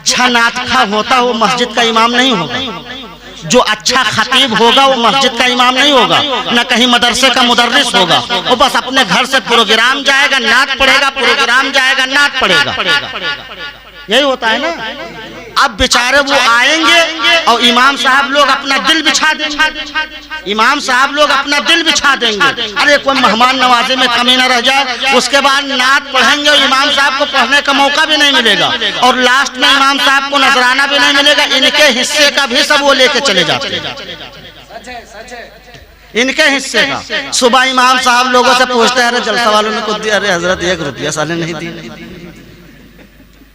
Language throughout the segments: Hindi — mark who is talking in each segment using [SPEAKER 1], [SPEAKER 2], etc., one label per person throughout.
[SPEAKER 1] अच्छा नातखा होता वो मस्जिद का इमाम नहीं होगा, जो अच्छा खतीब होगा वो मस्जिद का इमाम नहीं होगा, न कहीं मदरसे का मुदर्रिस होगा। वो बस अपने घर से प्रोग्राम जाएगा, नात पढ़ेगा, प्रोग्राम जाएगा, नात पढ़ेगा। यही होता है ना। अब बेचारे वो आएंगे और इमाम साहब लोग अपना दिल बिछा देंगे, इमाम साहब लोग अपना दिल बिछा देंगे। अरे कोई मेहमान नवाजी में कमी न रह जाए। उसके बाद नात पढ़ेंगे और इमाम साहब को पढ़ने का मौका भी नहीं मिलेगा, और लास्ट में इमाम साहब को नजराना भी नहीं मिलेगा। इनके हिस्से का भी सब वो लेके चले जाते हैं, इनके हिस्से का। सुबह इमाम साहब लोगों से पूछते हैं, अरे जलसा वालों ने कुछ दिया? अरे हजरत 1 रुपया साले नहीं दिया,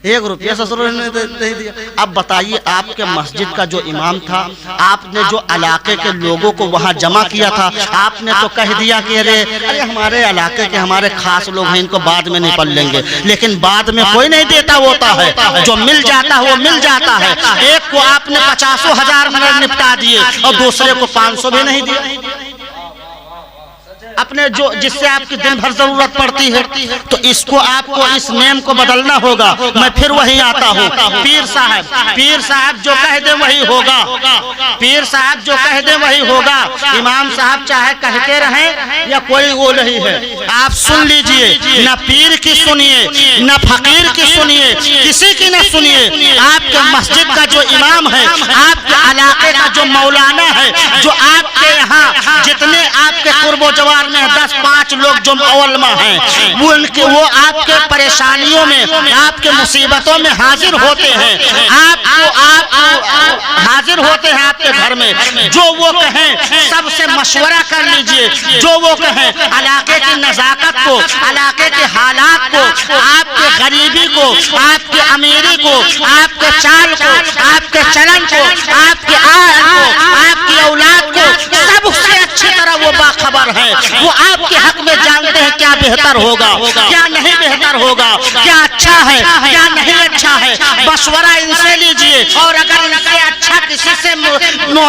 [SPEAKER 1] 1 रुपया ससुर ने नहीं दिया। अब बताइए, आपके मस्जिद का जो इमाम था, आपने जो इलाके के लोगों को वहां जमा किया था, आपने तो कह दिया कि अरे हमारे इलाके के हमारे खास लोग हैं, इनको बाद में निपल लेंगे। लेकिन बाद में कोई नहीं देता होता है, जो मिल जाता है वो मिल जाता है। एक को आपने 50,000 में निपटा दिए और दूसरे को 500 भी नहीं दिया, अपने जो जिससे आपकी दिन भर जरूरत पड़ती है। तो इसको आपको इस नेम को बदलना होगा। मैं फिर वही आता हूँ, पीर साहब जो कह दे वही होगा, पीर साहब जो कह दे वही होगा। इमाम साहब चाहे कहते रहें या कोई वो नहीं है, आप सुन लीजिए। न पीर की सुनिए, न फकीर की सुनिए, किसी की न सुनिए। आपके मस्जिद का जो इमाम है, आपके इलाके का जो मौलाना है, जो आपके यहाँ जितने आपके कुर्बो जवार में 10-5 लोग जो उलमा हैं, वो आपके परेशानियों में, आपके मुसीबतों में हाजिर होते हैं। आप हाजिर होते हैं आपके घर में। जो वो कहें सबसे मशवरा कर लीजिए, जो वो कहें इलाके की नजाकत को, इलाके के हालात को, आपके गरीबी को, आपके अमीरी को, आपके चाल को, आपके चलन को, आपके आय को, आपकी औलाद को, सबसे अच्छी तरह वो बाखबर है। वो आपके हक में जानते हैं क्या बेहतर होगा, क्या नहीं बेहतर होगा, क्या अच्छा है, क्या नहीं अच्छा है। मशवरा इनसे लीजिए, और अगर इनसे अच्छा किसी से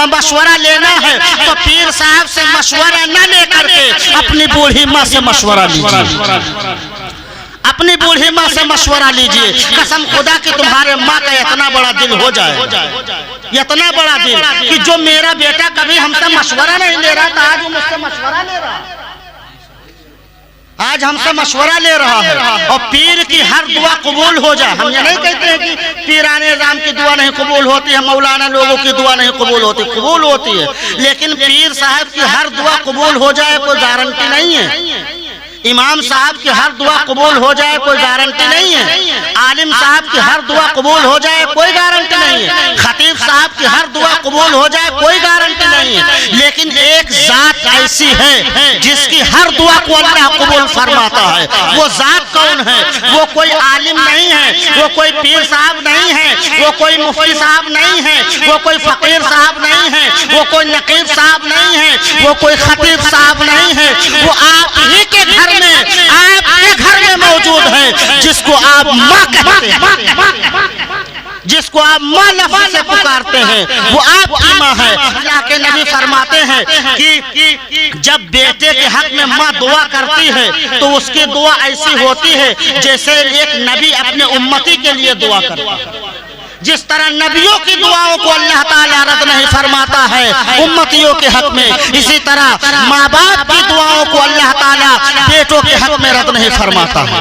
[SPEAKER 1] मशवरा लेना है तो पीर साहब से मशवरा न लेकर के अपनी बूढ़ी माँ से मशवरा लीजिए, अपनी बूढ़ी माँ से मशवरा लीजिए। कसम खुदा कि तुम्हारे माँ का इतना बड़ा दिल हो जाए, इतना बड़ा दिल कि जो मेरा बेटा कभी हमसे मशवरा नहीं ले रहा था, आज वो मुझसे मशवरा ले रहा है, आज हमसे मशवरा ले रहा है। और पीर की हर दुआ कबूल हो जाए। हम ये नहीं कहते हैं कि पीराने निज़ाम की दुआ नहीं कबूल होती है, मौलाना लोगों की दुआ नहीं कबूल होती, कबूल होती है। लेकिन पीर साहब की हर दुआ कबूल हो जाए कोई गारंटी नहीं है। इमाम साहब की हर दुआ कबूल हो जाए कोई गारंटी नहीं है। आलिम साहब की हर दुआ कबूल हो जाए कोई गारंटी नहीं है। खतीब साहब की हर दुआ कबूल हो जाए कोई गारंटी नहीं है। लेकिन एक जात ऐसी है जिसकी हर दुआ को अल्लाह कबूल फरमाता है। वो जात कौन है? वो कोई आलिम नहीं है, वो कोई पीर साहब नहीं है, वो कोई मुफ्ती साहब नहीं है, वो कोई फकीर साहब नहीं है, वो कोई नकीब साहब नहीं है, वो कोई खतीब साहब नहीं है। वो आप ही के घर में, आपके घर में मौजूद है, जिसको आप माँ कहते हैं, जिसको आप माँ लफ्ज़ से पुकारते हैं, वो आपकी माँ है। अल्लाह के नबी फरमाते हैं कि जब बेटे के हक में माँ दुआ करती है तो उसकी दुआ ऐसी होती है जैसे एक नबी अपने उम्मती के लिए दुआ करता है। जिस तरह नबियों की दुआओं को अल्लाह ताला रद्द नहीं फरमाता है उम्मतियों के हक में, इसी तरह माँ बाप की दुआओं को अल्लाह ताला बेटों के हक में रद्द नहीं फरमाता है।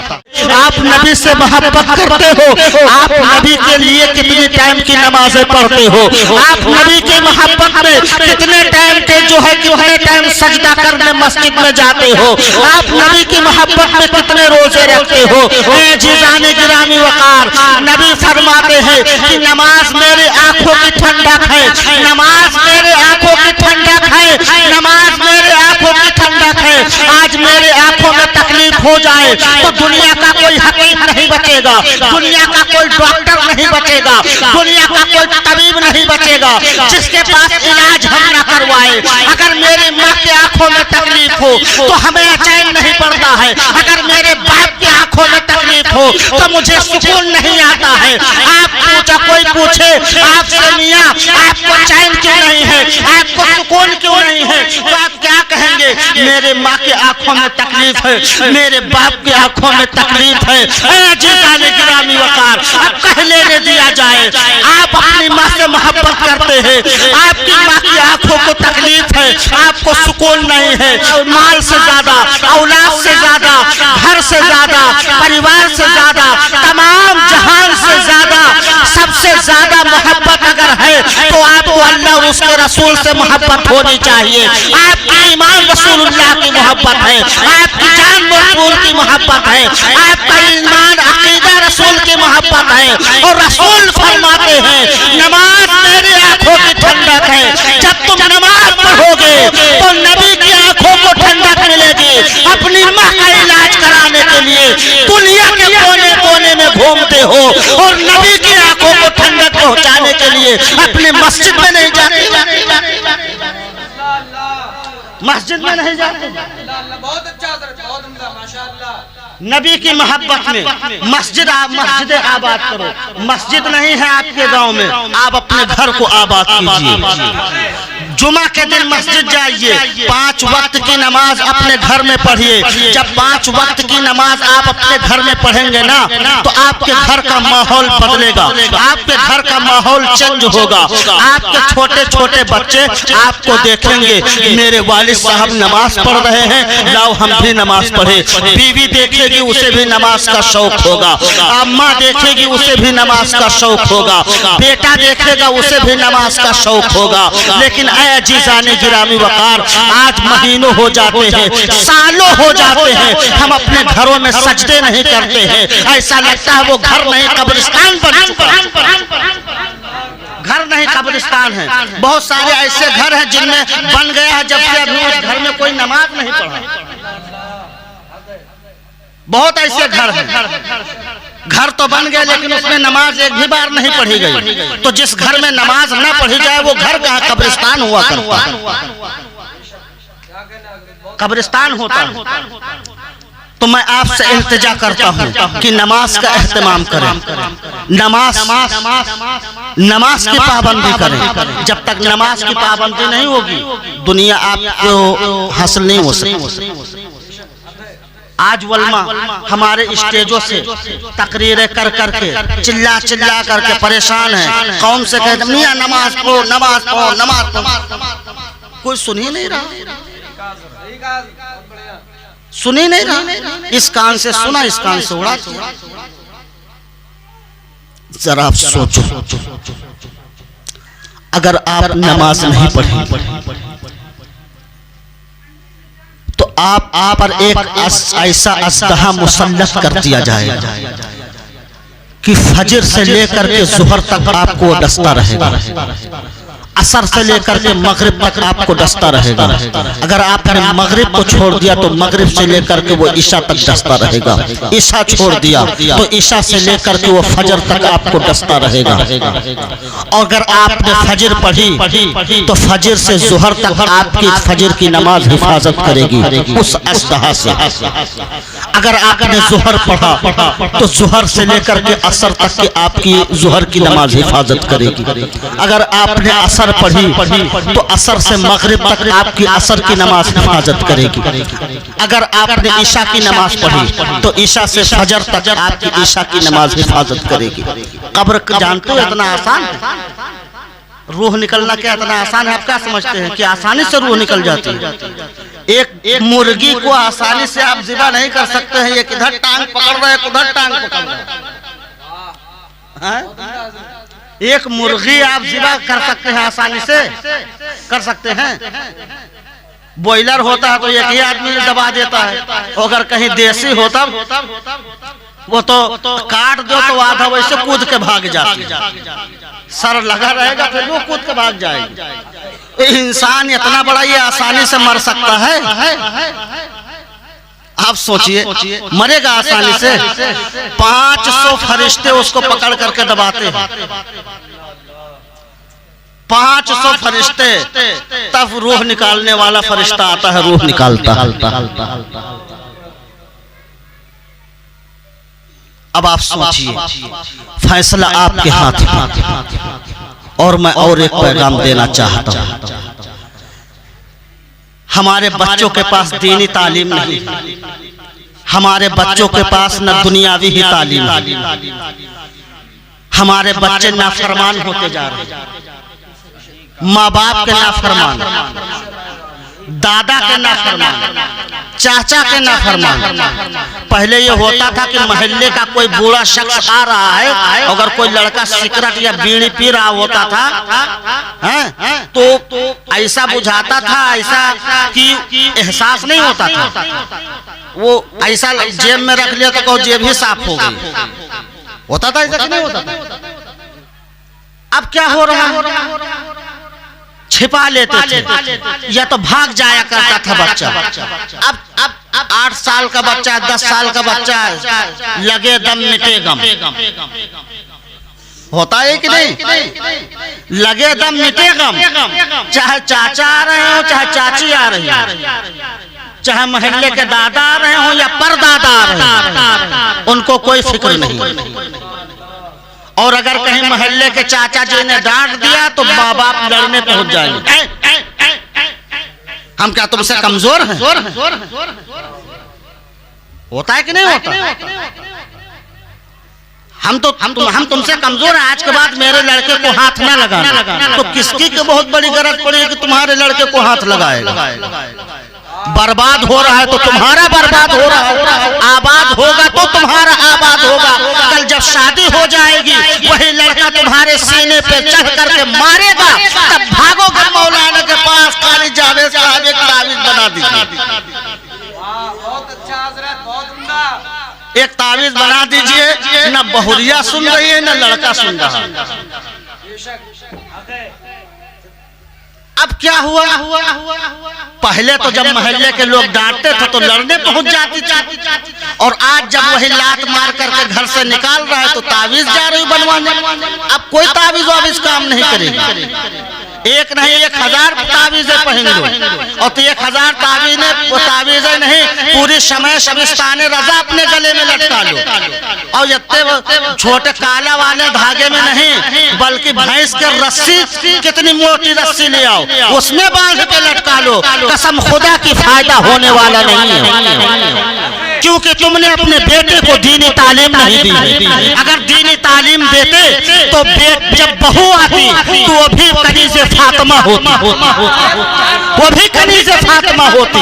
[SPEAKER 1] आप नबी से मोहब्बत करते हो, आप नबी के लिए कितनी टाइम की नमाजें पढ़ते हो, आप नबी के मोहब्बत में कितने टाइम के जो है कितने टाइम सजदा करने मस्जिद में जाते हो, आप नबी की मोहब्बत में कितने रोजे रखते हो। जीजाने गिरामी वकार नबी फरमाते हैं कि नमाज मेरे आंखों की ठंडक है, नमाज मेरे आंखों की ठंडक है, नमाज मेरे आंखों की ठंडक है। आज मेरे आंखों में तकलीफ हो जाए तो दुनिया का कोई हकीम नहीं बचेगा, दुनिया का कोई डॉक्टर नहीं बचेगा, दुनिया का कोई तबीब नहीं बचेगा जिसके पास इलाज हम न करवाए। अगर मेरी माँ की आंखों में तकलीफ हो तो हमें चैन नहीं पड़ता है, अगर मेरे बाप की आंखों में तकलीफ तकलीफ हो तो मुझे सुकून नहीं आता है। कोई पूछे आपसे मियां आपको चैन क्यों नहीं है, आपको सुकून क्यों नहीं है, तो आप क्या कहेंगे? मेरे माँ की आंखों में तकलीफ है, मेरे बाप की आंखों में तकलीफ है। गिरामी वकार अब कह लेने दिया जाए। आप अपनी माँ से मोहब्बत करते हैं, आपकी माँ की आंखों को तकलीफ है, आपको सुकून नहीं है। माल से ज्यादा, औलाद से ज्यादा, घर से ज्यादा, परिवार से ज्यादा, तमाम जहान से ज्यादा, सबसे ज्यादा मोहब्बत अगर है तो आपको अल्लाह और उसके रसूल से मोहब्बत होनी चाहिए। आपकी ईमान रसूलुल्लाह की मोहब्बत है, आपकी जान रसूल की मोहब्बत है, आपका ईमान अकीदा रसूल की मोहब्बत है। और रसूल फरमाते हैं नमाज मेरी आंखों की ठंडक है। जब तुम नमाज पढ़ोगे तो नबी की आंखों को ठंडक मिलेगी। अपनी माँ का इलाज कराने के लिए दुनिया के कोने कोने में घूमते हो और नबी की आंखों को ठंडक पहुंचाने के लिए अपनी मस्जिद में नहीं जाते, मस्जिद में नहीं जाते।
[SPEAKER 2] बहुत अच्छा, बहुत उम्दा, माशाअल्लाह।
[SPEAKER 1] नबी की मोहब्बत में मस्जिद आबाद करो। मस्जिद नहीं है आपके गांव में, आप अपने घर को आबाद कीजिए। जुमा के दिन मस्जिद जाइए, 5 वक्त की नमाज अपने घर में पढ़िए। जब 5 वक्त की नमाज आप अपने घर में पढ़ेंगे ना तो आपके घर का माहौल बदलेगा, आपके घर का माहौल चेंज होगा। आपके छोटे छोटे बच्चे आपको देखेंगे मेरे वालिद साहब नमाज पढ़ रहे हैं, लाओ हम भी नमाज पढ़े। बीवी देखेगी उसे भी नमाज का शौक होगा, अम्मा देखेगी उसे भी नमाज का शौक होगा, बेटा देखेगा उसे भी नमाज का शौक होगा। लेकिन जीजाने गिरामी वकार आज महीनों हो जाते हैं, सालों हो जाते हैं, हम अपने घरों में सजदे नहीं करते हैं। ऐसा लगता है वो घर नहीं कब्रिस्तान बन चुका, घर नहीं कब्रिस्तान है। बहुत सारे ऐसे घर हैं जिनमें बन गया है जब से अभी उस घर में कोई नमाज नहीं पढ़ा। बहुत ऐसे घर हैं, घर तो बन गए लेकिन उसमें नमाज एक भी बार नहीं पढ़ी गई। तो जिस घर में नमाज न पढ़ी जाए वो घर कहाँ कब्रिस्तान हुआ करता है, कब्रिस्तान होता है। तो मैं आपसे इल्तिजा करता हूँ कि नमाज का एहतमाम करें, नमाज की पाबंदी करें। जब तक नमाज की पाबंदी नहीं होगी दुनिया आपको हासिल नहीं हो सकती। आज वल्मा हमारे स्टेजों से तकरीरें कर करके चिल्ला चिल्ला करके परेशान है। कौम से कहते मियां नमाज पढ़ो, नमाज पढ़ो, नमाज पढ़ो। कोई सुन ही नहीं रहा, सुन ही नहीं रहा। इस कान से सुना, इस कान से उड़ा। जरा आप सोचो, अगर आप नमाज नहीं पढ़ेंगे तो आप पर एक ऐसा अज़दहा मुसल्लत कर दिया जाएगा कि फजर से लेकर के ज़ुहर तक आपको डसता रहेगा, असर से लेकर के मगरिब तक आपको डसता रहेगा। अगर आपने मगरिब को छोड़ दिया तो मगरिब से लेकर के वो ईशा तक डसता रहेगा, ईशा छोड़ दिया तो ईशा से लेकर के वो फजर तक आपको डसता रहेगा। और अगर आपने फजर पढ़ी तो फजर से ज़ुहर तक आपकी फजर की नमाज हिफाजत करेगी उस अज़दहा से। अगर आपने ज़ुहर पढ़ा तो ज़ुहर से लेकर के असर तक की आपकी ज़ुहर की नमाज हिफाजत करेगी। अगर आपने असर पढ़ी तो असर से मगरिब तक आपकी असर की नमाज हिफाजत करेगी। अगर आपने ईशा की नमाज पढ़ी तो ईशा से फजर तक आपकी ईशा की नमाज हिफाजत करेगी। कब्र जानते हो इतना आसान है? रूह निकलना क्या इतना आसान है? आप क्या समझते हैं कि आसानी से रूह निकल जाती है? एक मुर्गी को आसानी से आप ज़िबा नहीं कर सकते हैं। ये किधर टांग पकड़ रहे हैं, उधर टांग पकड़ रहे हैं। एक मुर्गी आप ज़िबा कर सकते हैं, आसानी से कर सकते हैं। बॉयलर होता है तो एक ही आदमी दबा देता है, अगर कहीं देसी होता वो तो काट दो तो आधा वैसे कूद के भाग जाती है, सर लगा रहेगा फिर वो कूद के भाग जाएगी। इंसान इतना बड़ा ये आसानी से मर सकता है? आप सोचिए, मरेगा आसानी से? 500 फरिश्ते उसको पकड़ करके दबाते हैं, 500 फरिश्ते, तब रूह निकालने वाला फरिश्ता आता है, रूह निकालता। अब आप सोचिए, फैसला आपके हाथ में। और मैं और एक पैगाम देना चाहता हूं, हमारे बच्चों के पास दीनी तालीम नहीं, हमारे बच्चों के पास न दुनियावी ही तालीम, हमारे बच्चे नाफरमान होते जा रहे हैं, माँ बाप के नाफरमान, दादा के नाफरमान, चाचा के नाफरमान। पहले ये होता था कि मोहल्ले का कोई बूढ़ा शख्स आ रहा है, अगर कोई लड़का सिगरेट या बीड़ी पी रहा होता था तो ऐसा बुझाता था, ऐसा कि एहसास नहीं होता था, वो ऐसा जेब में रख लिया तो जेब ही साफ हो गई, होता था ऐसा कि नहीं होता था? अब क्या हो रहा है, छिपा लेते थे या तो भाग जाया करता था बच्चा। अब 8 साल का बच्चा, 10 साल का बच्चा, लगे दम मिटे गम, होता है कि नहीं? लगे दम मिटे गम, चाहे चाचा आ रहे हो, चाहे चाची आ रही हो, चाहे मोहल्ले के दादा आ रहे हो या परदादा आ रहे हो, उनको कोई फिक्र नहीं। और अगर कहीं मोहल्ले के चाचा जी ने डांट दिया तो माँ बाप लड़ने पहुंच जाएंगे, हम क्या तुमसे कमजोर हैं? होता है कि नहीं होता? हम तुमसे कमजोर हैं, आज के बाद मेरे लड़के को हाथ ना लगाना। तो किसकी की बहुत बड़ी गरज पड़ी कि तुम्हारे लड़के को हाथ लगाएगा? बर्बाद हो रहा है तो तुम्हारा बर्बाद हो रहा है, आबाद होगा तो तुम्हारा आबाद होगा। कल जब शादी हो जाएगी वही लड़का तुम्हारे सीने पे चढ़ करके मारेगा, तब भागोगे मौलाना के पास, काली जावेद साहब एक तावीज बना दीजिए।
[SPEAKER 2] बहुत अच्छा हजरत, बहुत उम्दा।
[SPEAKER 1] एक तावीज बना दीजिए, न बहुरिया सुन रही है न लड़का सुन रहा है। अब क्या हुआ? पहले तो जब मोहल्ले के लोग डांटते थे तो लड़ने पहुंच जाती थी, और आज जब वही लात मार करके घर से निकाल रहा है तो तावीज जा रही बनवाने। अब कोई तावीज वावीज काम नहीं करेगी, एक नहीं 1000 तावीजें पहन लो, और तो 1000 तावीजें नहीं, पूरी समय शबिस्ताने रजा अपने गले में लटका लो, और इतने छोटे काला वाले धागे में नहीं, बल्कि भैंस के रस्सी, कितनी मोटी रस्सी ले आओ, उसमें बांध के लटका लो। कसम खुदा की फायदा होने वाला नहीं है, क्योंकि तुमने अपने बेटे को दीनी तालीम नहीं दी। अगर दीनी तालीम देते तो जब बहू आती तो वो भी कनीज़े फातिमा होती, वो भी कनीज़े फातिमा होती,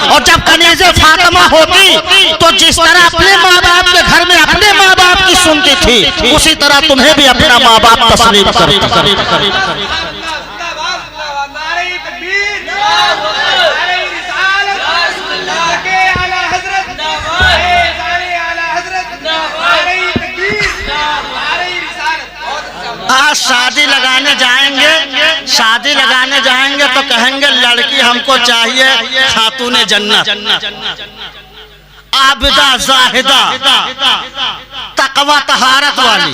[SPEAKER 1] और जब कनीज़े फातिमा होती तो जिस तरह अपने माँ बाप के घर में अपने माँ बाप की सुनती थी, उसी तरह तुम्हें भी अपना माँ बाप तस्लीम करती। आज शादी लगाने जाएंगे तो कहेंगे लड़की हमको चाहिए खातूने जन्नत, आबिदा जाहिदा, तकवा तहारत वाली,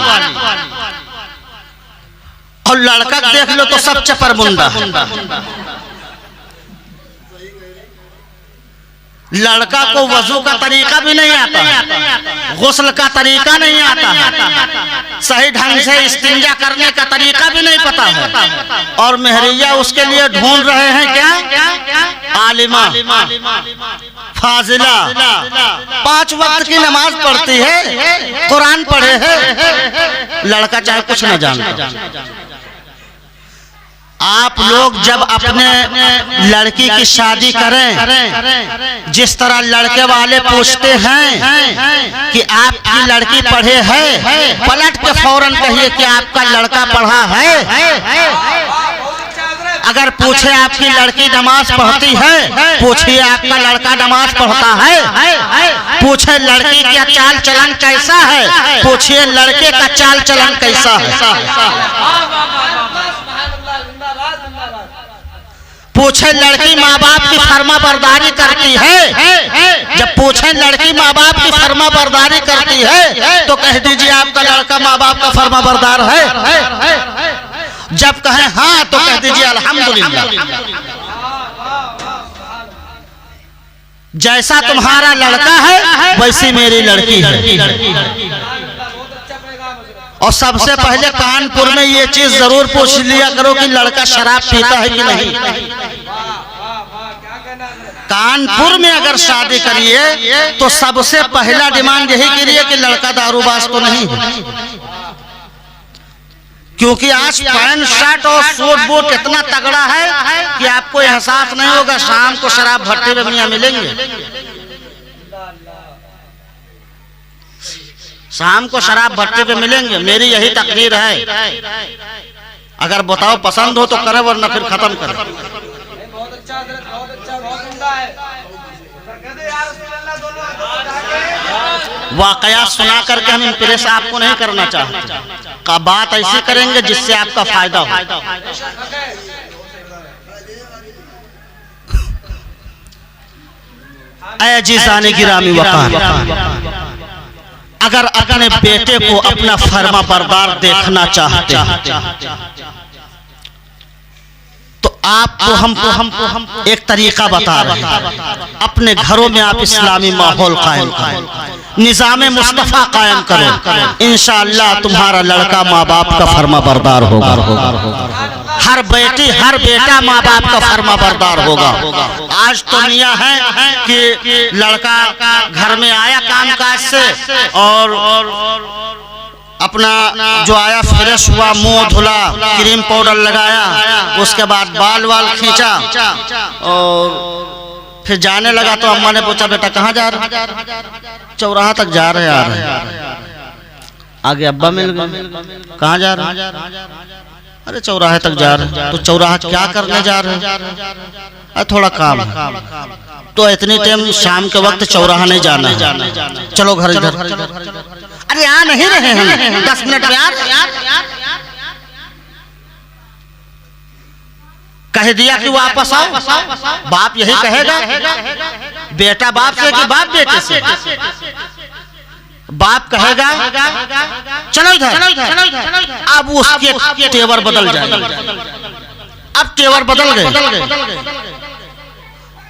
[SPEAKER 1] और लड़का देख लो तो सब चपर मुंडा। लड़का को वजू का तरीका भी नहीं आता, गुस्ल का तरीका नहीं आता, सही ढंग से इस्तिंजा करने का तरीका भी नहीं पता है, और मेहरिया उसके लिए ढूंढ रहे हैं क्या? आलिमा, फाजिला, 5 वक्त की नमाज पढ़ती है, कुरान पढ़े है, लड़का चाहे कुछ न जाने। आप लोग जब अपने लड़की की शादी करें, जिस तरह लड़के वाले पूछते हैं कि आपकी लड़की पढ़े है, पलट के फौरन कहिए कि आपका लड़का पढ़ा है। अगर पूछे आपकी लड़की नमाज पढ़ती है, पूछिए आपका लड़का नमाज पढ़ता है। पूछे लड़की का चाल चलन कैसा है, पूछिए लड़के का चाल चलन कैसा है। पूछे लड़की माँ बाप की फर्मा बरदारी करती है, जब पूछे लड़की माँ बाप की फर्मा बरदारी करती है तो कह दीजिए आपका लड़का माँ बाप का फर्मा बरदार है। जब कहे हाँ तो कह दीजिए अल्हम्दुलिल्लाह। जैसा तुम्हारा लड़का है वैसी मेरी लड़की है। और सबसे पहले कानपुर में ये चीज जरूर पूछ लिया करो कि लड़का शराब पीता है कि नहीं। कानपुर में अगर शादी करिए तो सबसे पहला डिमांड यही करिए कि लड़का दारूबाज तो नहीं है, क्योंकि आज पैंट शर्ट और सूट बूट इतना तगड़ा है कि आपको एहसास नहीं होगा शाम को शराब भट्टे में मियां मिलेंगे। शाम को शराब भट्टे पे मिलेंगे, मेरी यही तकदीर है। अगर बताओ पसंद हो तो करे, वरना फिर खत्म करे।
[SPEAKER 2] बहुत अच्छा, बहुत उम्दा है।
[SPEAKER 1] वाकया सुना करके हम इम्प्रेस आपको नहीं करना चाहते, का बात ऐसी करेंगे जिससे आपका फायदा हो। ऐ जीजाने गिरामी वकार, अगर अपने बेटे को अपना फर्मा बरदार देखना चाहते हैं तो आपको हमको एक तरीका बता रहे हैं। अपने घरों में आप इस्लामी माहौल कायम करें, निज़ाम मुस्तफ़ा कायम करें, इंशाअल्लाह तुम्हारा लड़का माँ बाप का फर्मा बरदार होगा। हर बेटी हर बेटा माँ बाप का फर्मा बरदार होगा। आज तो मियाँ है कि लड़का घर में आया कामकाज से और अपना जो आया फ्रेश हुआ, मुंह धुला, क्रीम पाउडर लगाया, उसके बाद बाल वाल खींचा और फिर जाने लगा। तो अम्मा ने पूछा बेटा कहाँ जा रहे? चौराहा तक जा रहे यार। आगे अब्बा मिल गए, कहाँ जा रहे? अरे चौराहे तक जा रहे। तो चौराहा क्या करने जा रहे? अरे थोड़ा काम है। तो इतनी टाइम शाम के वक्त चौराहा नहीं जाना है, चलो घर इधर। अरे आ नहीं रहे हैं 10 मिनट में यार। कह दिया कि वापस आओ। बाप यही कहेगा, बेटा बाप से कि बाप बेटे से? बाप कहेगा चलो इधर। अब उसके तेवर बदल जाएंगे। अब तेवर बदल गए।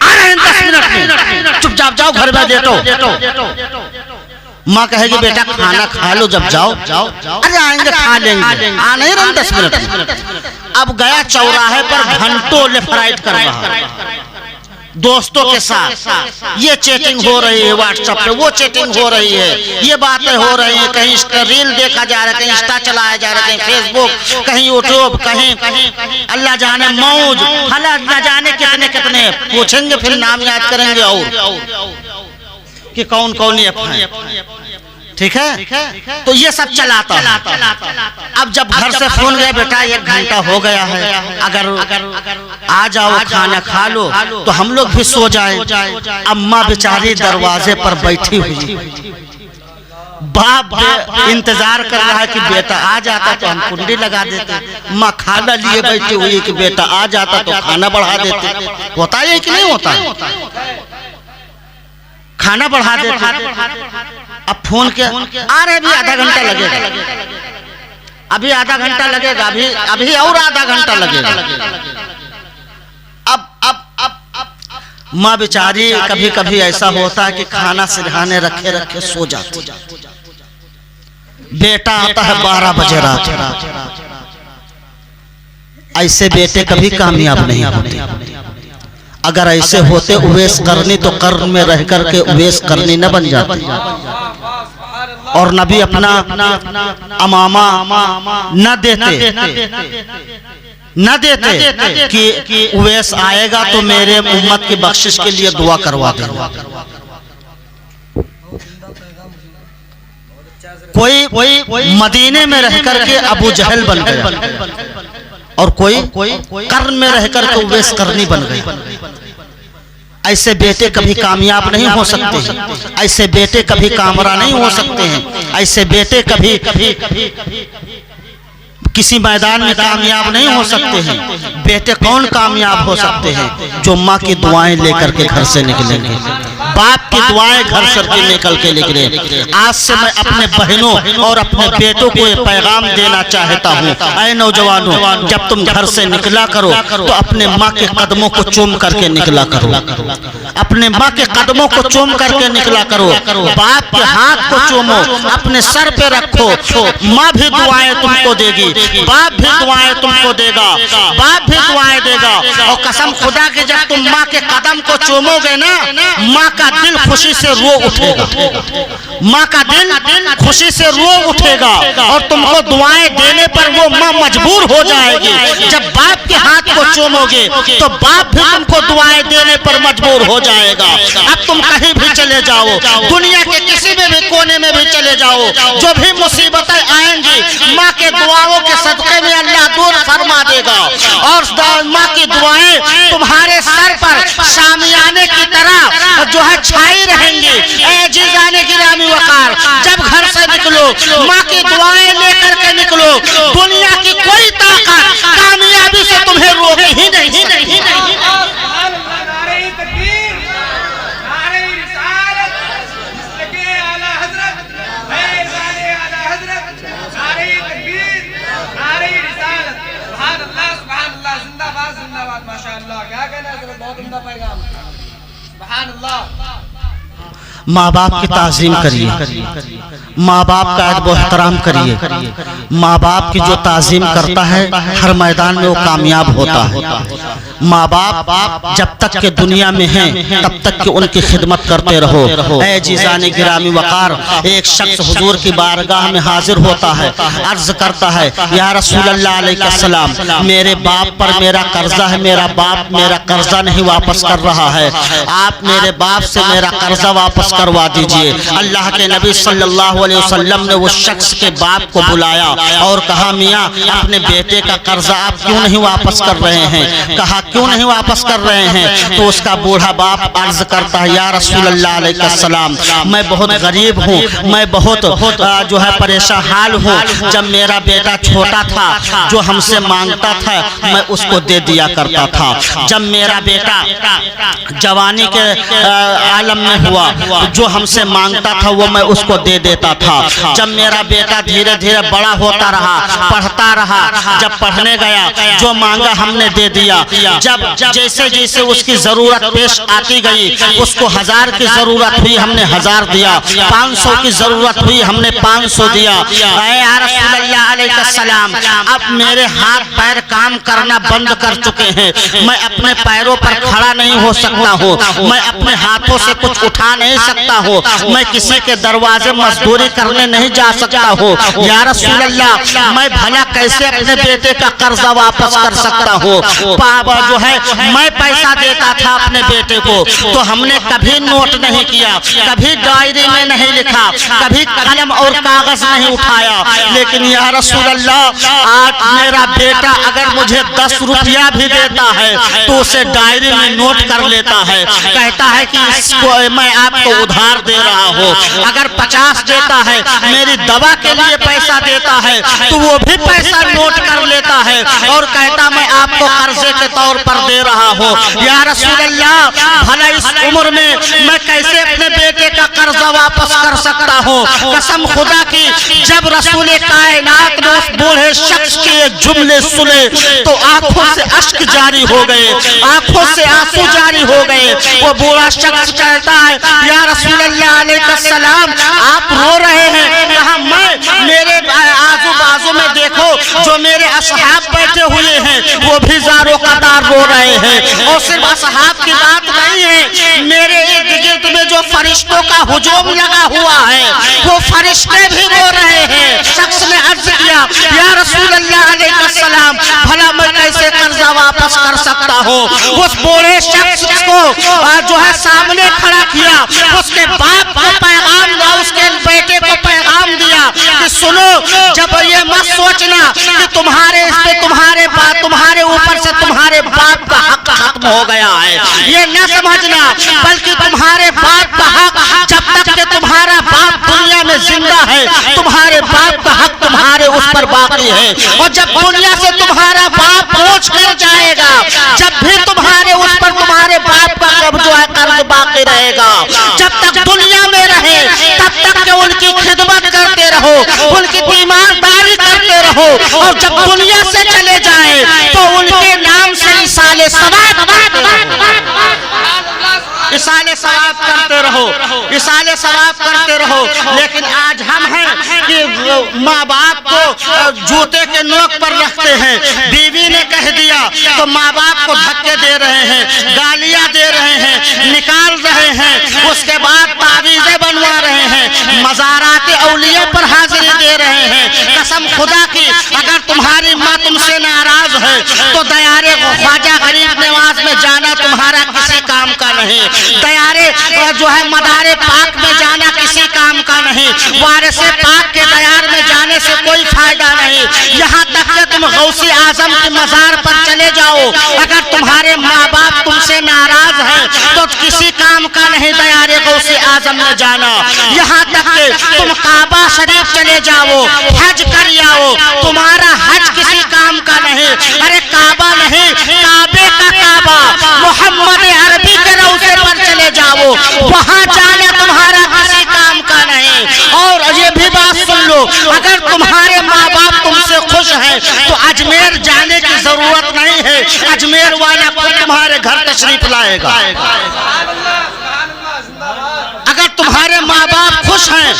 [SPEAKER 1] आ रहे हैं 10 मिनट में, चुपचाप जाओ घर में लेटो। माँ कहेगी बेटा खाना खा लो जब जाओ। अरे आएंगे खा लेंगे, आ नहीं रहे 10 मिनट। अब गया चौराहे पर घंटों लेफ्ट राइट कर रहा दोस्तों के साथ। ये चैटिंग हो रही है व्हाट्सएप पे, वो चैटिंग हो रही है, ये बातें हो रही है। कहीं रील देखा जा रहा है, कहीं इंस्टा चलाया जा रहा है, कहीं फेसबुक, कहीं यूट्यूब, कहीं अल्लाह जाने मौज, हला न जाने कितने कितने। पूछेंगे फिर नाम याद करेंगे और कि कौन कौन ऐप है। ठीक है, तो ये सब चलाता है। अब जब घर से फोन गया बेटा 1 घंटा हो गया है, अगर आ जाओ खाना खा लो तो हम लोग भी सो जाए। अम्मा बेचारी दरवाजे पर बैठी हुई, बाप इंतजार कर रहा है कि बेटा आ जाता तो हम कुंडी लगा देते। माँ खाना लिए बैठी हुई कि बेटा आ जाता तो खाना बढ़ा देते। होता है कि नहीं होता? खाना बढ़ा देते। अब फोन के आ रहे, भी आधा घंटा लगेगा, अभी आधा घंटा लगेगा, अभी और आधा घंटा लगेगा। अब माँ बेचारी कभी कभी ऐसा होता है कि खाना सिरहाने रखे रखे सो जाती। बेटा आता है 12 बजे रात। ऐसे बेटे कभी कामयाब नहीं होते। अगर ऐसे होते उवेस करनी तो कर्म में रह करके उवेस करनी न बन जाती। और नबी अपना अमामा न देते कि उवेस आएगा तो मेरे उम्मत की बख्शिश के लिए दुआ करवा देगा। कोई मदीने में रह करके अबू जहल बन गया और कोई कर्म में रह करके उवेस करनी बन गई। ऐसे बेटे कभी कामयाब नहीं हो सकते, ऐसे बेटे कभी कामरा नहीं हो सकते हैं, ऐसे बेटे कभी किसी मैदान में कामयाब नहीं हो सकते हैं। बेटे कौन कामयाब हो सकते हैं? जो माँ की दुआएं लेकर के घर से निकलेंगे। बाप की दुआएं घर से निकल के लिख रहे। आज से मैं अपने बहनों और अपने बेटों को ये पैगाम देना चाहता हूँ, ऐ नौजवानों, जब तुम घर से निकला करो तो अपने माँ के कदमों को चूम करके निकला करो, अपने माँ के कदमों को चूम करके निकला करो। बाप के हाथ को चूमो, अपने सर पे रखो। माँ भी दुआएं तुमको देगी, बाप भी दुआएं तुमको देगा, बाप भी दुआएं देगा। और कसम खुदा के जब तुम माँ के कदम को चूमोगे ना, माँ का दिल खुशी से रो उठेगा, माँ का दिल खुशी से रो उठेगा और तुमको दुआएं देने पर वो माँ मजबूर हो जाएगी। जब बाप के हाथ को चूमोगे तो बाप भी तुमको दुआएं देने पर मजबूर हो जाएगा। अब तुम कहीं भी चले जाओ, दुनिया के किसी में भी कोने में भी चले जाओ, जो भी मुसीबतें आएंगी माँ के दुआओं के सदक़े में अल्लाह दूर फरमा देगा। और माँ की दुआएं तुम्हारे सर पर शामियाने की तरह जो है छाई रहेंगी। ऐ जीजाने गिरामी वकार, जब घर से निकलो माँ की दुआएं लेकर के निकलो, दुनिया की कोई ताकत कामयाबी से तुम्हें रोके ही नहीं। माँ बाप की ताज़ीम करिए, माँ बाप का अदब एहतराम करिए। माँ बाप की जो ताज़ीम करता है हर मैदान में वो कामयाब होता है। माँ बाप जब तक के दुनिया में हैं तब तक के उनकी खिदमत करते रहो। ऐ जीजाने गिरामी वकार, एक शख्स हुजूर की बारगाह में हाजिर होता है, अर्ज करता है, या रसूलल्लाह अलैहिस्सलाम, मेरे बाप पर मेरा कर्जा है, मेरा बाप मेरा कर्जा नहीं वापस कर रहा है, आप मेरे बाप से मेरा कर्जा वापस करवा दीजिए। अल्लाह के नबी सल्लल्लाहु अलैहि वसल्लम ने उस शख्स के बाप को बुलाया और कहा, मियाँ अपने बेटे का कर्जा आप क्यों नहीं वापस कर रहे हैं? कहा, क्यों नहीं वापस कर रहे हैं? तो उसका बूढ़ा बाप अर्ज करता है, या रसूलल्लाह अलैहिस्सलाम, मैं बहुत गरीब हूँ, मैं बहुत जो है परेशान हाल हूँ। जब मेरा बेटा छोटा था जो हमसे मांगता था मैं उसको दे दिया करता था। जब मेरा बेटा जवानी के आलम में हुआ जो हमसे मांगता था वो मैं उसको दे देता था। जब मेरा बेटा धीरे धीरे बड़ा होता रहा, पढ़ता रहा, जब पढ़ने गया जो मांगा हमने दे दिया। जब जैसे जैसे उसकी जरूरत पेश आती गई, उसको 1000 की जरूरत हुई हमने 1000 दिया, 500 की जरूरत हुई हमने 500 दिया। या रसूलल्लाह अलैहिस्सलाम, अब मेरे हाथ पैर काम करना बंद कर चुके हैं, मैं अपने पैरों पर खड़ा नहीं हो सकता हूँ, मैं अपने हाथों से कुछ उठा नहीं सकता हूँ, मैं किसी के दरवाजे मजदूरी करने नहीं जा सकता हूँ। या रसूलल्लाह, मैं भला कैसे अपने बेटे का कर्जा वापस कर सकता हूँ? पापा जो है मैं पैसा देता था अपने बेटे को तो हमने कभी नोट नहीं किया, कभी डायरी में नहीं लिखा, कभी कलम और कागज नहीं उठाया। लेकिन या रसूलल्लाह, आज मेरा बेटा अगर मुझे 10 रुपया भी देता है तो उसे डायरी में नोट कर लेता है, कहता है कि इसको मैं आपको उधार दे रहा हूँ। अगर 50 देता है, मेरी दवा के लिए पैसा देता है तो वो भी पैसा नोट कर लेता है और कहता मैं आपको कर्जे के तौर पर दे रहा हूँ। या रसूलल्लाह, भला इस उम्र में मैं कैसे अपने बेटे का कर्जा वापस कर सकता हूँ? कसम खुदा की, जब रसूल कायनात ने उस बूढ़े शख्स के ये जुमले सुने तो आंखों से अश्क जारी हो गए, आंखों से आंसू जारी हो गए। वो बूढ़ा शख्स कहता है, या रसूलल्लाह अलैहिस्सलाम, आप रो रहे हैं? कहा, मैं मेरे आजू बाजू में देखो जो मेरे असहाब बैठे हुए हैं वो भी ज़ारो कतार रो रहे हैं। और सिर्फ असहाब की बात नहीं है, मेरे इर्द गिर्द में जो फरिश्तों का हुजूम लगा हुआ है वो फरिश्ते भी रो रहे हैं। शख्स ने अर्ज किया, या रसूलल्लाह अलैहिस्सलाम, भला मैं कैसे कर्जा वापस कर सकता हूँ? उस बूढ़े शख्स को जो है सामने खड़ा किया, उसके बाप को पैगाम दिया, उसके बेटे को पैगाम दिया कि सुनो, जब ये मत सोचना कि तुम्हारे ऊपर से तुम्हारे बाप का हक खत्म हो गया है, ये न समझना, बल्कि तुम्हारे बाप का हक जब तक कि तुम्हारा बाप दुनिया में जिंदा है, तुम्हारे बाप का हक तुम्हारे उस पर बाकी है। और जब दुनिया से तुम्हारा बाप पहुंच कर जाएगा, जब भी तुम्हारे उस पर तुम्हारे बाप का जो है कर्ज बाकी रहेगा। रहेगा। जब तक दुनिया में रहे तब तक के उनकी खिदमत करते रहो, उनकी ईमानदारी करते रहो, और जब दुनिया से चले जाए तो उनके नाम से इसाले सवाब करते रहो, इसाले सवाब करते रहो। लेकिन आज हम हैं कि माँ बाप को जूते के नोक पर रखते हैं। बीवी ने कह दिया तो माँ बाप को धक्के दे रहे हैं, गालियां दे रहे हैं, निकाल रहे हैं, उसके बाद तावीज़ें बनवा रहे हैं, मज़ारात औलिया पर हाजिरी दे रहे हैं। कसम खुदा की, अगर तुम्हारी माँ तुमसे नाराज है तो दयारे ख्वाजा गरीब नवाज में जाना तुम्हारा किसी काम का नहीं, दयारे जो है मदारे पाक में जाना किसी काम का नहीं, वारिसे पाक के दयार में जाने से कोई फायदा नहीं। यहाँ तक कि तुम गौसे आजम के मजार पर चले जाओ, अगर तुम्हारे माँ बाप तुमसे नाराज हैं तो किसी काम का नहीं दयारे गौसे आजम में जाना। यहाँ तक कि तुम काबा शरीफ चले जाओ, हज कर आओ, तुम्हारा हज किसी काम का नहीं। अरे काबा नहीं, काबे का काबा, मोहम्मद अरबी के रौज़े पर चले जाओ, वहां जाना तुम्हारा किसी काम का नहीं। और ये भी बात सुन लो, अगर तुम्हारे माँ बाप तुमसे खुश हैं तो अजमेर जाने की जरूरत नहीं है, अजमेर वाला खुद तुम्हारे घर तशरीफ लाएगा। अगर तुम्हारे माँ बाप खुश हैं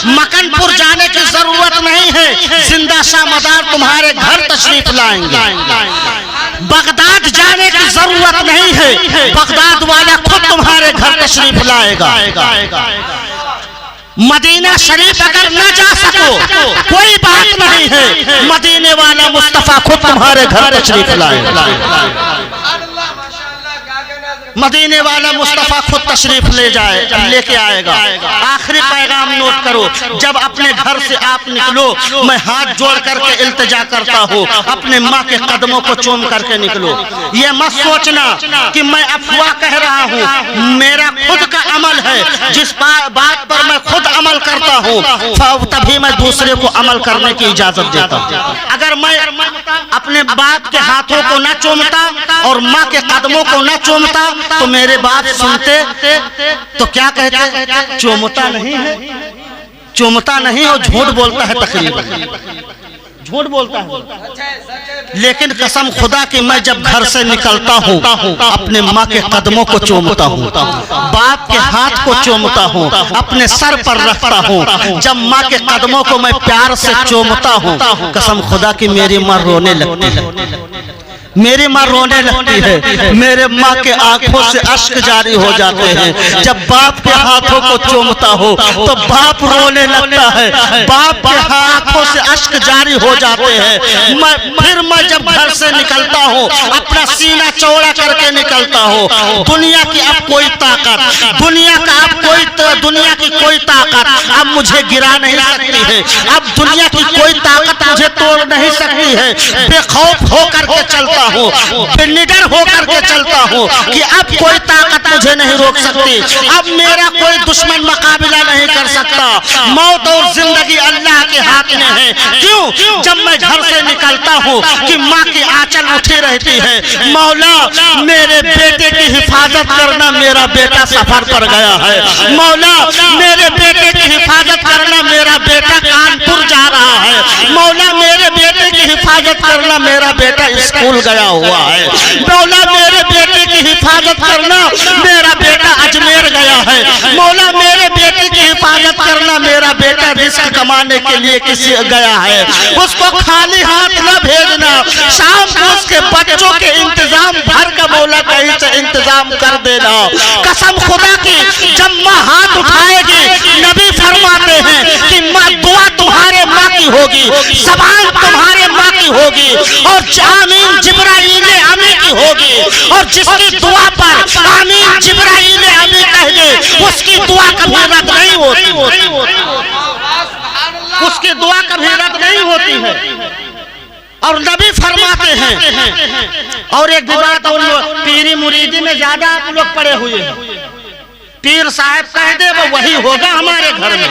[SPEAKER 1] मकनपुर जाने की जरूरत नहीं है, जिंदा शाह मदार तुम्हारे घर तशरीफ लाएंगे। बगदाद जाने की जरूरत नहीं है, बगदाद वाला खुद तुम्हारे घर तशरीफ लाएगा। मदीना शरीफ अगर न जा सको कोई बात नहीं है, मदीने वाला मुस्तफा खुद तुम्हारे घर तशरीफ लाएगा। मदीने वाला मुस्तफा खुद तशरीफ लेके आएगा। आखिरी पैगाम नोट करो, जब अपने घर से आप निकलो मैं हाथ जोड़ करके इल्तिजा करता हूँ, अपने माँ के कदमों को चूम करके निकलो। ये मत सोचना कि मैं अफवाह कह रहा हूँ, मेरा खुद का अमल है, जिस बात पर मैं खुद अमल करता हूँ तभी मैं दूसरे को अमल करने की इजाजत देता हूँ। अगर मैं अपने बाप के हाथों को न चूमता और माँ के कदमों को न चूमता तो मेरे बाप सुनते तो क्या कहते, चूमता नहीं है, चूमता नहीं और झूठ बोलता है, तकरीबन झूठ बोलता है। लेकिन कसम खुदा की मैं जब घर से निकलता हूँ अपने माँ के कदमों को चूमता हूँ, बाप के हाथ को चूमता हूँ, अपने सर पर रखता हूँ। जब माँ के कदमों को मैं प्यार से चूमता हूँ, कसम खुदा की मेरी माँ रोने लगती है, मेरी माँ रोने लगती है, मेरे माँ के आंखों से अश्क जारी हो जाते हैं। जब बाप के हाथों को चूमता हो तो बाप रोने लगता है, बाप के आंखों से अश्क जारी हो जाते हैं। फिर मैं जब घर से निकलता हूँ अपना सीना चौड़ा करके निकलता हूँ। दुनिया की अब कोई ताकत, दुनिया की कोई ताकत अब मुझे गिरा नहीं सकती है, अब दुनिया की कोई ताकत मुझे तोड़ नहीं सकती है। बेखौफ होकर के चलता हूँ, निडर होकर के चलता हूँ कि अब कोई ताकत मुझे नहीं रोक सकती, अब मेरा कोई दुश्मन मुकाबला नहीं कर सकता। मौत और जिंदगी अल्लाह के हाथ में है। क्यों? जब मैं घर से निकलता हूँ कि माँ की आंचल उठी रहती है, मौला मेरे बेटे की हिफाजत करना, मेरा बेटा सफर पर गया है, मौला मेरे बेटे की हिफाजत करना, मेरा बेटा कानपुर जा रहा है, मौला मेरे बेटे की हिफाजत करना, मेरा बेटा स्कूल गया हुआ है, मौला मेरे बेटे की हिफाजत करना, मेरा बेटा अजमेर गया है, मौला मेरे बेटे की हिफाजत करना, मेरा बेटा रिस्क कमाने के लिए किसी गया है, उसको खाली हाथ न भेजना, शाम को उसके बच्चों के इंतजाम भर का मौला कहीं से इंतजाम कर देना। कसम खुदा की जब माँ हाथ उठाएगी नबी फरमाते हैं कि माँ दुआ तुम्हारे माँ की होगी, ज़बान तुम्हारे माँ की होगी, और आमीन जिब्राइल अमी की होगी, और जिसकी दुआ पर आमीन जिब्राइल अमी कह दे उसकी दुआ कभी रद्द नहीं होती, उसकी दुआ कभी रद्द नहीं होती है। और नबी फरमाते हैं, और एक बात, और पीरी मुरीदी में ज्यादा आप लोग पड़े हुए हैं, पीर साहब कह दे वो वही होगा हमारे घर में।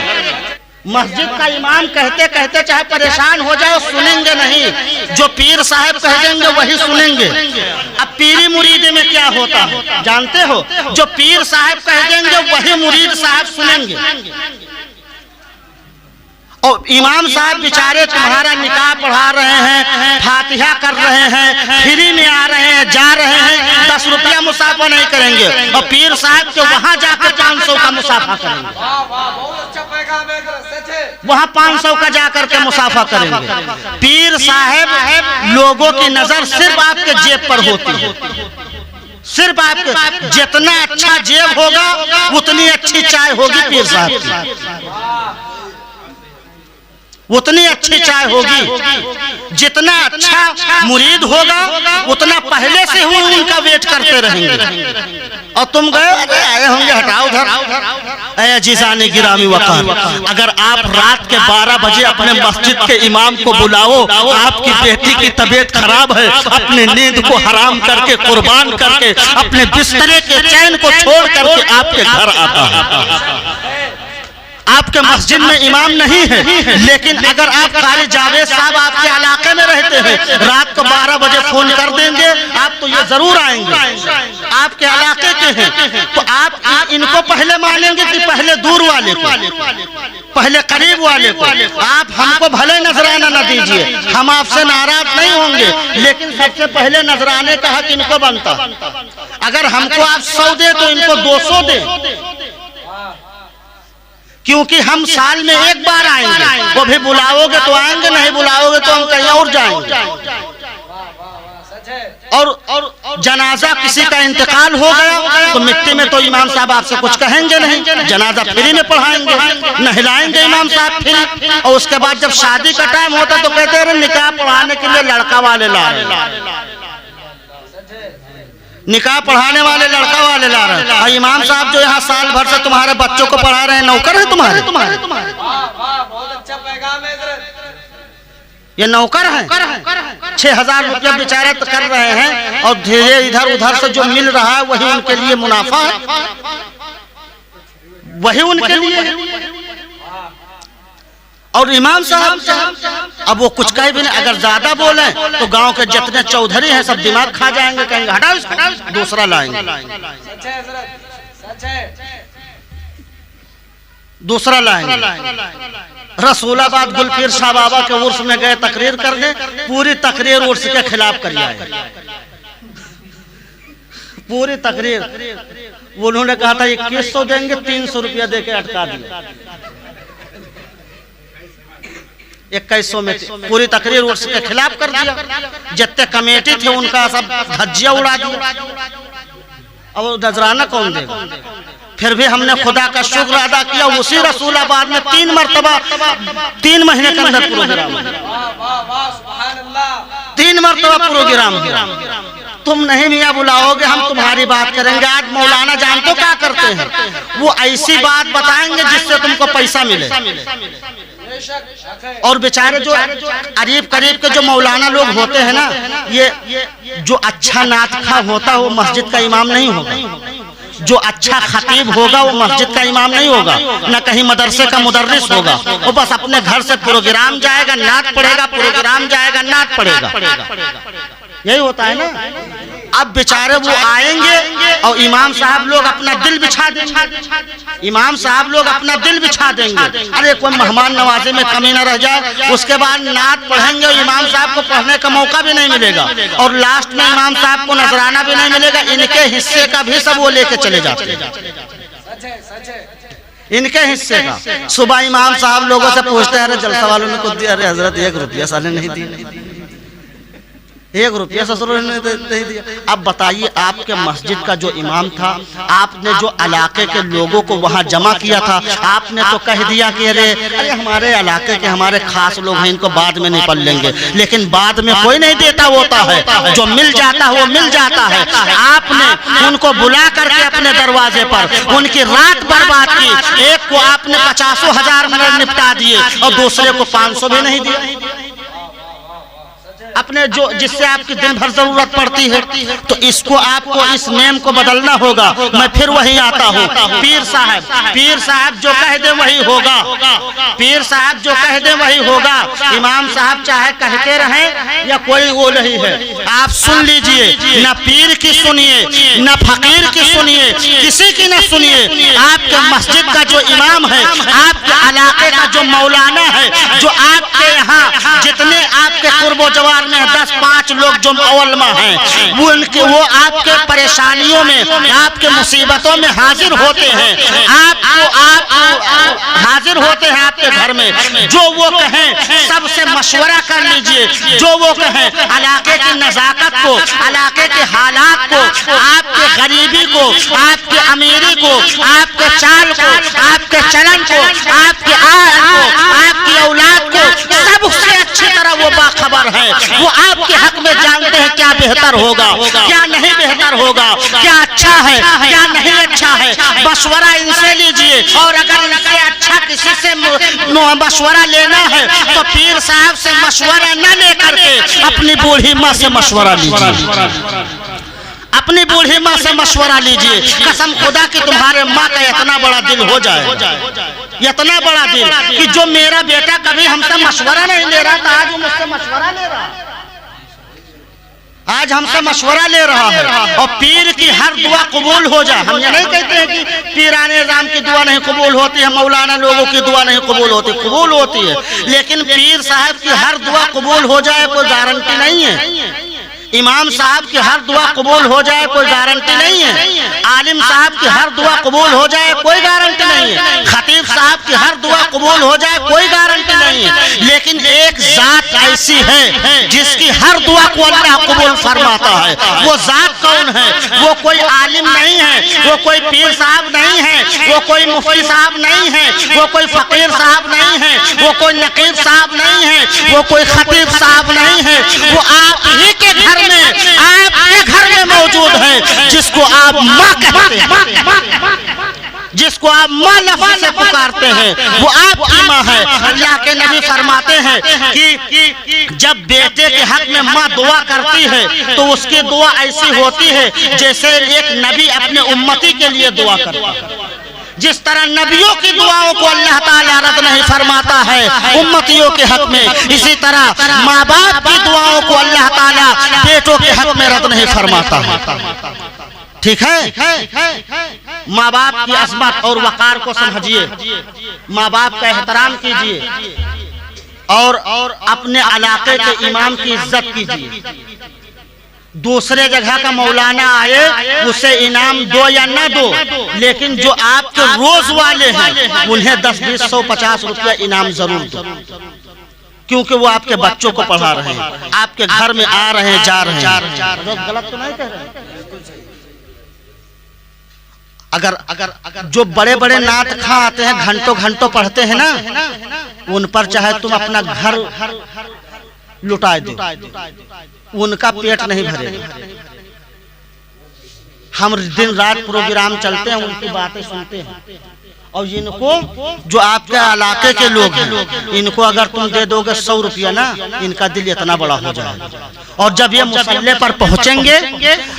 [SPEAKER 1] मस्जिद का इमाम कहते कहते चाहे परेशान हो जाए सुनेंगे नहीं, जो पीर साहब कह देंगे वही सुनेंगे। अब पीरी मुरीदे में क्या होता है जानते हो? जो पीर साहब कह देंगे वही मुरीद साहब सुनेंगे। और इमाम साहब बेचारे तुम्हारा निकाह पढ़ा रहे हैं, फातिहा कर रहे हैं, फ्री में आ रहे हैं, जा रहे हैं, 10 रुपया मुसाफा नहीं करेंगे, और पीर साहब के वहां जाकर 500 का मुसाफा करेंगे। वहां 500 का जाकर के मुसाफा करेंगे। पीर साहब लोगों की नजर सिर्फ आपके जेब पर होती है, सिर्फ आपके जितना अच्छा जेब होगा उतनी अच्छी चाय होगी पीर साहब की, उतनी अच्छी चाय होगी। जितना अच्छा मुरीद होगा उतना पहले से ही उनका वेट करते रहेंगे। और तुम गए आए होंगे, हटाओ उधर। ऐ अजीज़ाने गिरामी वक़ार, अगर आप रात के 12 बजे अपने मस्जिद के इमाम को बुलाओ, आपकी बेटी की तबीयत खराब है, अपने नींद को हराम करके, कुर्बान करके, अपने बिस्तरे के चैन को छोड़ करके आपके घर आता है। आपके मस्जिद में इमाम नहीं है, लेकिन अगर आप कारी जावेद साहब आपके इलाके में रहते हैं, रात को 12 बजे फोन कर देंगे, आप तो ये जरूर आएंगे, आपके इलाके के हैं, तो आप इनको पहले मानेंगे कि पहले दूर वाले को, पहले करीब वाले को? आप हमको भले नजराना न दीजिए, हम आपसे नाराज नहीं होंगे, लेकिन सबसे पहले नजराने का हक इनको बनता। अगर हमको आप 100 दे तो इनको 200 दे, क्योंकि हम साल में एक बार आएंगे। वो भी बुलाओगे तो आएंगे, नहीं बुलाओगे तो हम कहीं और जाएंगे। और जनाजा किसी का इंतकाल हो गया तो मिट्टी में तो इमाम साहब आपसे कुछ कहेंगे नहीं, जनाजा फ्री में पढ़ाएंगे, नहलाएंगे इमाम साहब फ्री। और उसके बाद जब शादी का टाइम होता तो कहते हैं निकाह पढ़ाने के लिए लड़का वाले ला रहे, निकाह पढ़ाने वाले लड़का वाले ला रहे हैं। और इमाम साहब जो यहाँ साल भर से तुम्हारे बच्चों को पढ़ा रहे हैं, नौकर है तुम्हारे?
[SPEAKER 2] बहुत अच्छा पैगाम है हज़रत।
[SPEAKER 1] ये नौकर है, 6000 रुपया बेचारे कर रहे हैं, और धीरे इधर उधर से जो मिल रहा है वही उनके लिए मुनाफा है, वही उनके लिए। और इमाम साहब अब वो कुछ कहे भी नहीं, अगर ज्यादा बोले तो गांव के जितने चौधरी हैं सब दिमाग खा जाएंगे, कहेंगे हटाओ दूसरा लाएंगे, दूसरा लाएंगे। रसूलाबाद गुलपीर शाह बाबा के उर्स में गए तकरीर करने, पूरी तकरीर उर्स के खिलाफ कर आए, पूरी तकरीर। उन्होंने कहा था 2100 देंगे, 300 रुपया देके अटका दिया। 2100 में पूरी तकरीर उसके खिलाफ कर दिया। जितने कमेटी थे उनका सब धज्जिया उड़ा दिया। अब नजराना कौन देगा? फिर भी हमने खुदा का शुक्र अदा किया, उसी रसूलाबाद में 3 मरतबा 3 महीने के अंदर प्रोग्राम, 3 मरतबा प्रोग्राम किया। तुम नहीं मियाँ बुलाओगे हम तुम्हारी बात करेंगे। आज मौलाना जानते हो क्या करते हैं? वो ऐसी बात बताएंगे जिससे तुमको पैसा मिले। और बेचारे जो करीब करीब के जो मौलाना लोग होते हैं ना, ये जो अच्छा नात खा होता है वो मस्जिद का इमाम नहीं होगा, जो अच्छा खतीब होगा वो मस्जिद का इमाम नहीं होगा, न कहीं मदरसे का मुदर्रिस होगा। वो बस अपने घर से प्रोग्राम जाएगा, नात पढ़ेगा, प्रोग्राम जाएगा, नात पढ़ेगा, यही होता है ना। अब बेचारे वो आएंगे और इमाम साहब लोग अपना दिल बिछा देंगे, इमाम साहब लोग अपना दिल बिछा देंगे। अरे कोई मेहमान नवाजे में कमी न रह जाए। उसके बाद नात पढ़ेंगे और इमाम साहब को पढ़ने का मौका भी नहीं मिलेगा, और लास्ट में इमाम साहब को नजराना भी नहीं मिलेगा। इनके हिस्से का भी सब वो लेके चले जाते हैं, इनके हिस्से का। सुबह इमाम साहब लोगों से पूछते हैं, अरे जलसा वालों ने कुछ दिया? अरे हजरत 1 रुपया साले नहीं दिया, 1 रुपया ससुर ने नहीं दिया। अब बताइए, आपके मस्जिद का जो इमाम था, आपने जो इलाके के लोगों को वहां जमा किया था, आपने तो कह दिया कि अरे हमारे इलाके के हमारे खास लोग हैं, इनको बाद में निपल लेंगे। लेकिन बाद में कोई नहीं देता होता है, जो मिल जाता है वो मिल जाता है। आपने उनको बुला करके अपने दरवाजे पर उनकी रात बर्बाद की। एक को आपने 50,000 में निपटा दिए और दूसरे को 500 भी नहीं दिया। अपने जो जिससे आपकी दिन भर जरूरत पड़ती है, तो इसको आपको इस नेम को बदलना होगा। मैं फिर वही आता हूँ। पीर साहब जो कह दे वही होगा। पीर साहब जो कह दे वही होगा। इमाम साहब चाहे कहते रहें या कोई वो नहीं है, आप सुन लीजिए। न पीर की सुनिए, न फकीर की सुनिए, किसी की न सुनिए। आपके मस्जिद का जो इमाम है, आपके इलाके का जो मौलाना है, जो आपके यहाँ जितने आपके कुर्बो जवार में 10-5 लोग जो मौलमा हैं, वो आपके परेशानियों में, आपके मुसीबतों में हाजिर होते हैं। आप हाजिर होते हैं आपके घर में। जो वो कहें सबसे मशवरा कर लीजिए। जो वो कहें इलाके की नजाकत को, इलाके के हालात को, आपके गरीबी को, आपके अमीरी को, आपके चाल को, आपके चलन को, आपके आय को, आपकी औलाद को, सबसे अच्छी तरह वो बाखबर है। वो आपके हक में जानते हैं क्या बेहतर होगा, क्या नहीं बेहतर होगा, क्या अच्छा है, क्या नहीं अच्छा है। मशवरा इनसे लीजिए। और अगर इनसे अच्छा किसी से मशवरा लेना है तो पीर साहब से मशवरा न लेकर के अपनी बूढ़ी माँ से मशवरा लीजिए। अपनी बूढ़ी माँ से मशवरा लीजिए। कसम खुदा कि तुम्हारे माँ का इतना बड़ा दिल हो जाए, इतना बड़ा दिल कि जो मेरा बेटा कभी हमसे मशवरा नहीं ले रहा था, आज वो मुझसे मशवरा ले रहा है। आज हमसे मशवरा ले रहा है। और पीर की हर दुआ कबूल हो जाए। हम ये नहीं कहते हैं कि पीराने राम की दुआ नहीं कबूल होती है, मौलाना लोगों की दुआ नहीं कबूल होती, कबूल होती है। लेकिन पीर साहब की हर दुआ कबूल हो जाए कोई गारंटी नहीं है। इमाम साहब की हर दुआ कबूल हो जाए कोई गारंटी नहीं है। आलिम साहब की हर दुआ कबूल हो जाए कोई गारंटी नहीं है। खतीब साहब की हर दुआ कबूल हो जाए कोई गारंटी नहीं है। लेकिन एक जात ऐसी है जिसकी हर दुआ को अल्लाह कबूल फरमाता है। वो जात कौन है? वो कोई आलिम नहीं है, वो कोई पीर साहब नहीं है, वो कोई मुफ्ती साहब नहीं है, वो कोई फकीर साहब नहीं है, वो कोई नकीब साहब नहीं है, वो कोई खतीब साहब नहीं है। वो आप ही के घर में, आपके घर में मौजूद है, जिसको आप माँ कहते हैं, जिसको आप माँ लफ्ज़ से पुकारते हैं, वो आपकी माँ है। अल्लाह के नबी फरमाते हैं कि जब बेटे के हक में माँ दुआ करती है तो उसकी दुआ ऐसी होती है जैसे एक नबी अपने उम्मती के लिए दुआ करता है। जिस तरह नबियों की दुआओं को अल्लाह ताला रद्द नहीं फरमाता है उम्मतियों के हक में, इसी तरह माँ बाप की दुआओं को अल्लाह ताला बेटों के हक में रद्द नहीं फरमाता है। ठीक है? माँ बाप की अज़मत और वक़ार को समझिए, माँ बाप का एहतराम कीजिए और अपने इलाके के इमाम की इज्जत कीजिए। दूसरे जगह का मौलाना आए उसे इनाम दो या न दो, लेकिन जो आपके रोज वाले हैं उन्हें 10, 20, 100, 50 रुपया इनाम जरूर दो, क्योंकि वो आपके बच्चों को पढ़ा रहे हैं, आपके घर में आ रहे हैं, जा रहे हैं। गलत तो नहीं कह रहे? अगर जो बड़े बड़े नात खां आते हैं, घंटों घंटों पढ़ते हैं ना, उन पर चाहे तुम अपना घर लुटा दो, उनका पेट नहीं भरेगा। हम दिन रात प्रोग्राम चलते हैं, उनकी बातें सुनते हैं। और इनको जो आपके इलाके के लोग हैं, इनको अगर तुम दे दोगे 100 रुपया ना, इनका दिल इतना बड़ा हो जाएगा। और जब ये मुसल्ले पर पहुंचेंगे,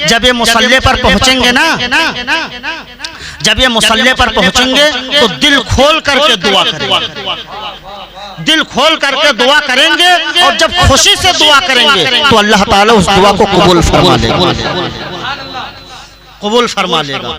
[SPEAKER 1] जब ये मुसल्ले पर पहुंचेंगे ना, जब ये मुसल्ले पर पहुंचेंगे तो दिल खोल करके दुआ करेंगे, दिल खोल करके दुआ करेंगे। और जब खुशी से दुआ करेंगे तो अल्लाह ताला उस दुआ को कबूल फरमा लेगा, कबूल फरमा लेगा।